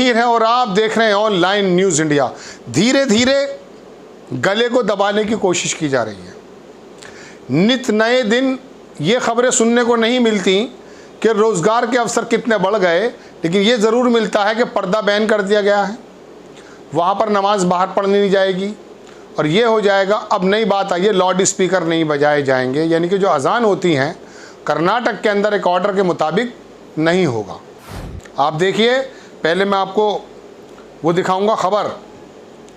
हीर हैं और आप देख रहे हैं ऑनलाइन न्यूज़ इंडिया। धीरे धीरे गले को दबाने की कोशिश की जा रही है। नित नए दिन ये खबरें सुनने को नहीं मिलती कि रोज़गार के अवसर कितने बढ़ गए, लेकिन ये ज़रूर मिलता है कि पर्दा बैन कर दिया गया है, वहाँ पर नमाज बाहर पढ़नी नहीं जाएगी और ये हो जाएगा। अब नई बात आई है, लाउड स्पीकर नहीं बजाए जाएंगे, यानी कि जो अजान होती हैं कर्नाटक के अंदर एक ऑर्डर के मुताबिक नहीं होगा। आप देखिए, पहले मैं आपको वो दिखाऊंगा खबर।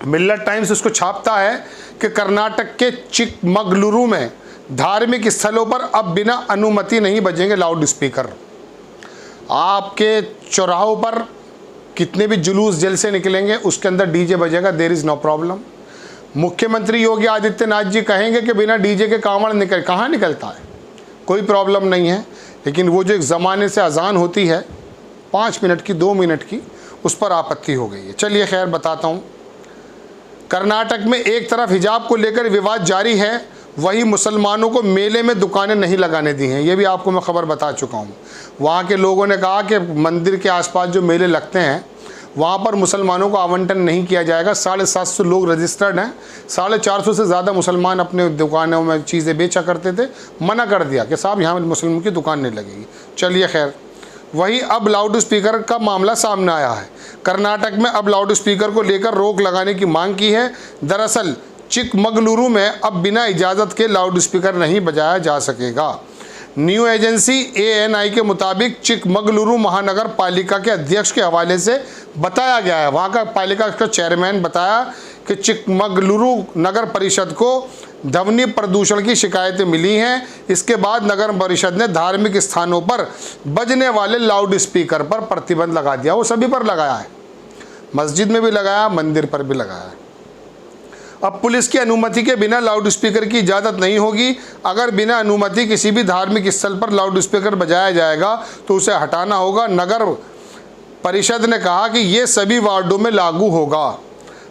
मिल्लत टाइम्स उसको छापता है कि कर्नाटक के चिकमगलुरु में धार्मिक स्थलों पर अब बिना अनुमति नहीं बजेंगे लाउड स्पीकर। आपके चौराहों पर कितने भी जुलूस जलसे निकलेंगे उसके अंदर डीजे बजेगा, देयर इज़ नो प्रॉब्लम। मुख्यमंत्री योगी आदित्यनाथ जी कहेंगे कि बिना डीजे के कांवड़ कहाँ निकलता है, कोई प्रॉब्लम नहीं है। लेकिन वो जो एक ज़माने से अजान होती है 5 मिनट की 2 मिनट की, उस पर आपत्ति हो गई है। चलिए खैर बताता हूँ। कर्नाटक में एक तरफ हिजाब को लेकर विवाद जारी है, वही मुसलमानों को मेले में दुकानें नहीं लगाने दी हैं। ये भी आपको मैं खबर बता चुका हूँ। वहाँ के लोगों ने कहा कि मंदिर के आसपास जो मेले लगते हैं वहाँ पर मुसलमानों को आवंटन नहीं किया जाएगा। 750 लोग रजिस्टर्ड हैं, 450 से ज़्यादा मुसलमान अपने दुकानों में चीज़ें बेचा करते थे। मना कर दिया कि साहब यहाँ मुसलमान की दुकान नहीं लगेगी। चलिए खैर, वही अब लाउड स्पीकर का मामला सामने आया है। कर्नाटक में अब लाउड स्पीकर को लेकर रोक लगाने की मांग की है। दरअसल चिकमगलुरु में अब बिना इजाज़त के लाउड स्पीकर नहीं बजाया जा सकेगा। न्यू एजेंसी ANI के मुताबिक चिकमगलुरु महानगर पालिका के अध्यक्ष के हवाले से बताया गया है, वहाँ का पालिका का चेयरमैन बताया कि चिकमगलुरु नगर परिषद को ध्वनि प्रदूषण की शिकायतें मिली हैं। इसके बाद नगर परिषद ने धार्मिक स्थानों पर बजने वाले लाउड स्पीकर पर प्रतिबंध लगा दिया। वो सभी पर लगाया है, मस्जिद में भी लगाया, मंदिर पर भी लगाया है। अब पुलिस की अनुमति के बिना लाउड स्पीकर की इजाज़त नहीं होगी। अगर बिना अनुमति किसी भी धार्मिक स्थल पर लाउड स्पीकर बजाया जाएगा तो उसे हटाना होगा। नगर परिषद ने कहा कि ये सभी वार्डों में लागू होगा।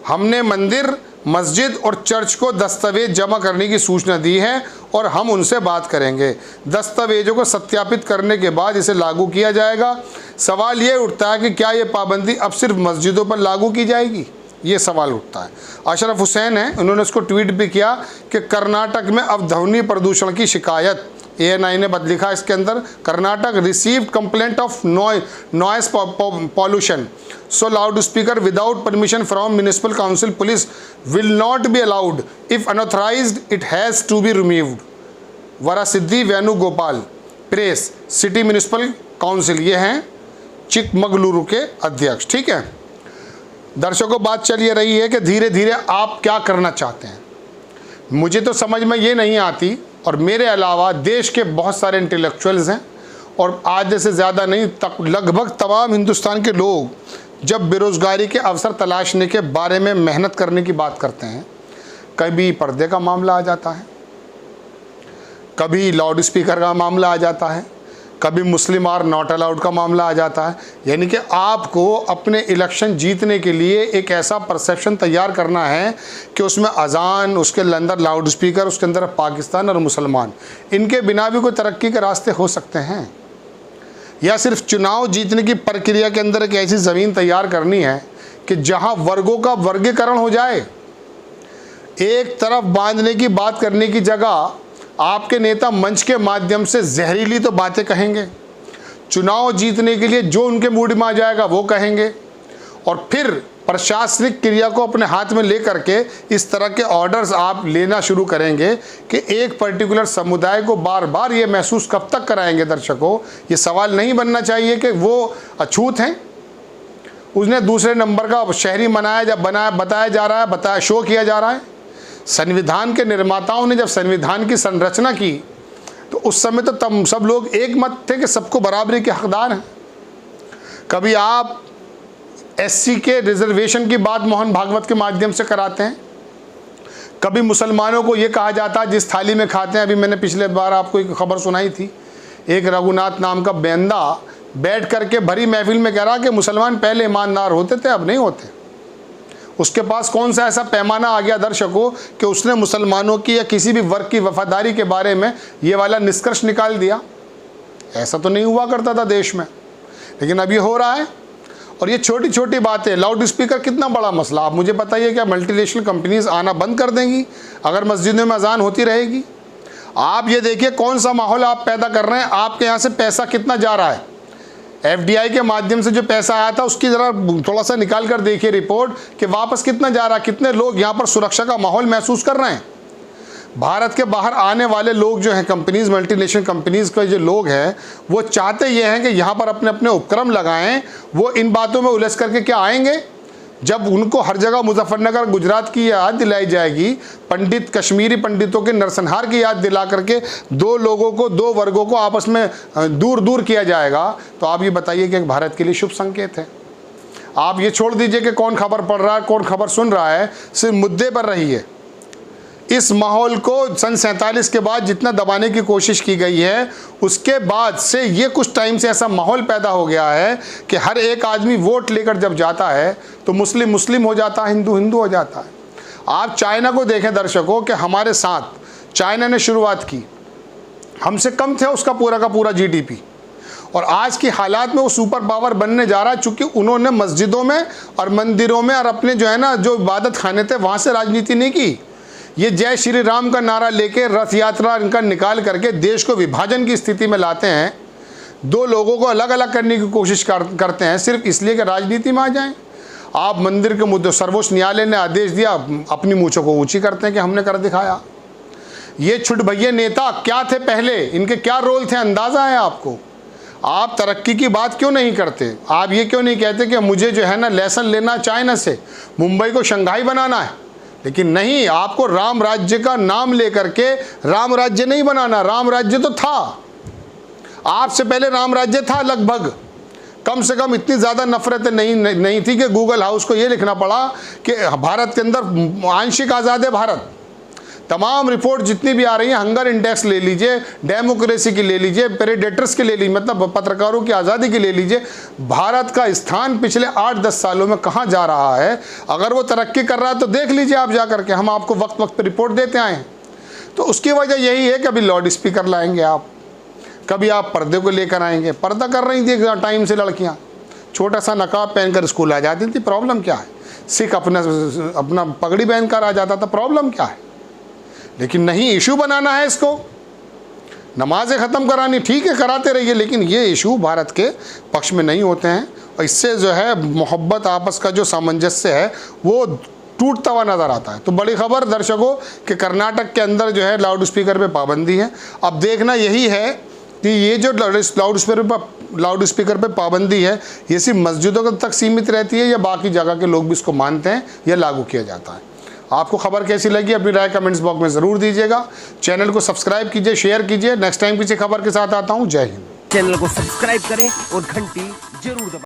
हमने मंदिर, मस्जिद और चर्च को दस्तावेज जमा करने की सूचना दी है और हम उनसे बात करेंगे। दस्तावेजों को सत्यापित करने के बाद इसे लागू किया जाएगा। सवाल ये उठता है कि क्या ये पाबंदी अब सिर्फ मस्जिदों पर लागू की जाएगी, ये सवाल उठता है। अशरफ हुसैन है, उन्होंने इसको ट्वीट भी किया कि कर्नाटक में अब ध्वनि प्रदूषण की शिकायत। ANI ने लिखा इसके अंदर, Karnataka received complaint of noise pollution, so loud speaker without permission from municipal council police will not be allowed if unauthorised, it has to be removed. Varasiddhi Venugopal, press, city municipal council, ये हैं चिकमगलुरु के अध्यक्ष। ठीक है दर्शकों, बात चल ये रही है कि धीरे धीरे आप क्या करना चाहते हैं। मुझे तो समझ में ये नहीं आती, और मेरे अलावा देश के बहुत सारे इंटेलेक्चुअल्स हैं और आधे से ज़्यादा नहीं लगभग तमाम हिंदुस्तान के लोग जब बेरोज़गारी के अवसर तलाशने के बारे में मेहनत करने की बात करते हैं, कभी पर्दे का मामला आ जाता है, कभी लाउड स्पीकर का मामला आ जाता है, कभी मुस्लिम आर नॉट अलाउड का मामला आ जाता है। यानी कि आपको अपने इलेक्शन जीतने के लिए एक ऐसा परसेप्शन तैयार करना है कि उसमें अजान, उसके अंदर लाउड स्पीकर, उसके अंदर पाकिस्तान और मुसलमान, इनके बिना भी कोई तरक्की के रास्ते हो सकते हैं। या सिर्फ चुनाव जीतने की प्रक्रिया के अंदर एक ऐसी ज़मीन तैयार करनी है कि जहां वर्गों का वर्गीकरण हो जाए। एक तरफ बांधने की बात करने की जगह आपके नेता मंच के माध्यम से जहरीली तो बातें कहेंगे, चुनाव जीतने के लिए जो उनके मूड में आ जाएगा वो कहेंगे, और फिर प्रशासनिक क्रिया को अपने हाथ में लेकर के इस तरह के ऑर्डर्स आप लेना शुरू करेंगे कि एक पर्टिकुलर समुदाय को बार बार ये महसूस कब तक कराएंगे। दर्शकों, ये सवाल नहीं बनना चाहिए कि वो अछूत हैं, उसने दूसरे नंबर का शहरी बताया जा रहा है, शो किया जा रहा है। संविधान के निर्माताओं ने जब संविधान की संरचना की तो उस समय तो तब सब लोग एक मत थे कि सबको बराबरी के हकदार हैं। कभी आप SC के रिजर्वेशन की बात मोहन भागवत के माध्यम से कराते हैं, कभी मुसलमानों को ये कहा जाता है जिस थाली में खाते हैं। अभी मैंने पिछले बार आपको एक खबर सुनाई थी, एक रघुनाथ नाम का बेंदा बैठ करके भरी महफिल में कह रहा कि मुसलमान पहले ईमानदार होते थे, अब नहीं होते। उसके पास कौन सा ऐसा पैमाना आ गया दर्शकों कि उसने मुसलमानों की या किसी भी वर्ग की वफादारी के बारे में ये वाला निष्कर्ष निकाल दिया। ऐसा तो नहीं हुआ करता था देश में, लेकिन अब ये हो रहा है। और ये छोटी छोटी बातें, लाउड स्पीकर कितना बड़ा मसला। आप मुझे बताइए, क्या मल्टीनेशनल कंपनीज आना बंद कर देंगी अगर मस्जिदों में अजान होती रहेगी? आप ये देखिए कौन सा माहौल आप पैदा कर रहे हैं। आपके यहाँ से पैसा कितना जा रहा है, एफडीआई के माध्यम से जो पैसा आया था उसकी ज़रा थोड़ा सा निकाल कर देखिए रिपोर्ट कि वापस कितना जा रहा है, कितने लोग यहाँ पर सुरक्षा का माहौल महसूस कर रहे हैं। भारत के बाहर आने वाले लोग जो हैं, कंपनीज, मल्टीनेशनल कंपनीज के जो लोग हैं, वो चाहते ये हैं कि यहाँ पर अपने अपने उपक्रम लगाएं। वो इन बातों में उलझ करके क्या आएंगे? जब उनको हर जगह मुजफ्फरनगर, गुजरात की याद दिलाई जाएगी, पंडित, कश्मीरी पंडितों के नरसंहार की याद दिला करके दो लोगों को, दो वर्गों को आपस में दूर दूर किया जाएगा, तो आप ये बताइए कि भारत के लिए शुभ संकेत है? आप ये छोड़ दीजिए कि कौन खबर पढ़ रहा है, कौन खबर सुन रहा है, सिर्फ मुद्दे पर रहिए। इस माहौल को सन 47 के बाद जितना दबाने की कोशिश की गई है, उसके बाद से ये कुछ टाइम से ऐसा माहौल पैदा हो गया है कि हर एक आदमी वोट लेकर जब जाता है तो मुस्लिम मुस्लिम हो जाता है, हिंदू हिंदू हो जाता है। आप चाइना को देखें दर्शकों, कि हमारे साथ चाइना ने शुरुआत की, हमसे कम थे उसका पूरा का पूरा जीडीपी, और आज की हालात में वो सुपर पावर बनने जा रहा है, चूँकि उन्होंने मस्जिदों में और मंदिरों में और अपने जो है ना, जो इबादत खाने थे, वहाँ से राजनीति नहीं की। ये जय श्री राम का नारा लेके रथ यात्रा इनका निकाल करके देश को विभाजन की स्थिति में लाते हैं। दो लोगों को अलग अलग करने की कोशिश करते हैं सिर्फ इसलिए कि राजनीति में आ जाएं। आप मंदिर के मुद्दे, सर्वोच्च न्यायालय ने आदेश दिया, अपनी मूंछों को ऊंची करते हैं कि हमने कर दिखाया। ये छुट भैया नेता क्या थे पहले, इनके क्या रोल थे, अंदाज़ा है आपको? आप तरक्की की बात क्यों नहीं करते? आप ये क्यों नहीं कहते कि मुझे जो है ना लेसन लेना चाइना से, मुंबई को शंघाई बनाना है? लेकिन नहीं, आपको राम राज्य का नाम लेकर के राम राज्य नहीं बनाना। राम राज्य तो था, आपसे पहले राम राज्य था लगभग। कम से कम इतनी ज़्यादा नफरत नहीं थी कि गूगल हाउस को ये लिखना पड़ा कि भारत के अंदर आंशिक आज़ाद है भारत। तमाम रिपोर्ट जितनी भी आ रही हैं, हंगर इंडेक्स ले लीजिए, डेमोक्रेसी की ले लीजिए, प्रेडेटर्स की ले लीजिए, मतलब पत्रकारों की आज़ादी की ले लीजिए, भारत का स्थान पिछले 8-10 सालों में कहाँ जा रहा है। अगर वो तरक्की कर रहा है तो देख लीजिए आप जा करके, हम आपको वक्त वक्त पर रिपोर्ट देते आए हैं। तो उसकी वजह यही है कि अभी लाउड स्पीकर लाएंगे आप, कभी आप पर्दे को लेकर आएंगे। पर्दा कर रही थी टाइम से लड़कियाँ, छोटा सा नकाब पहनकर स्कूल आ जाती थी, प्रॉब्लम क्या है? सिख अपना पगड़ी पहनकर आ जाता था, प्रॉब्लम क्या है? लेकिन नहीं, इशू बनाना है इसको, नमाजें ख़त्म करानी, ठीक है कराते रहिए, लेकिन ये इशू भारत के पक्ष में नहीं होते हैं। और इससे जो है मोहब्बत, आपस का जो सामंजस्य है वो टूटता हुआ नज़र आता है। तो बड़ी खबर दर्शकों कि कर्नाटक के अंदर जो है लाउड स्पीकर पे पाबंदी है। अब देखना यही है कि ये जो लाउड स्पीकर पे पाबंदी है, ये सिर्फ मस्जिदों तक सीमित रहती है या बाकी जगह के लोग भी इसको मानते हैं या लागू किया जाता है? आपको खबर कैसी लगी अपनी राय कमेंट्स बॉक्स में ज़रूर दीजिएगा। चैनल को सब्सक्राइब कीजिए, शेयर कीजिए। नेक्स्ट टाइम किसी खबर के साथ आता हूँ। जय हिंद। चैनल को सब्सक्राइब करें और घंटी जरूर दबाएं।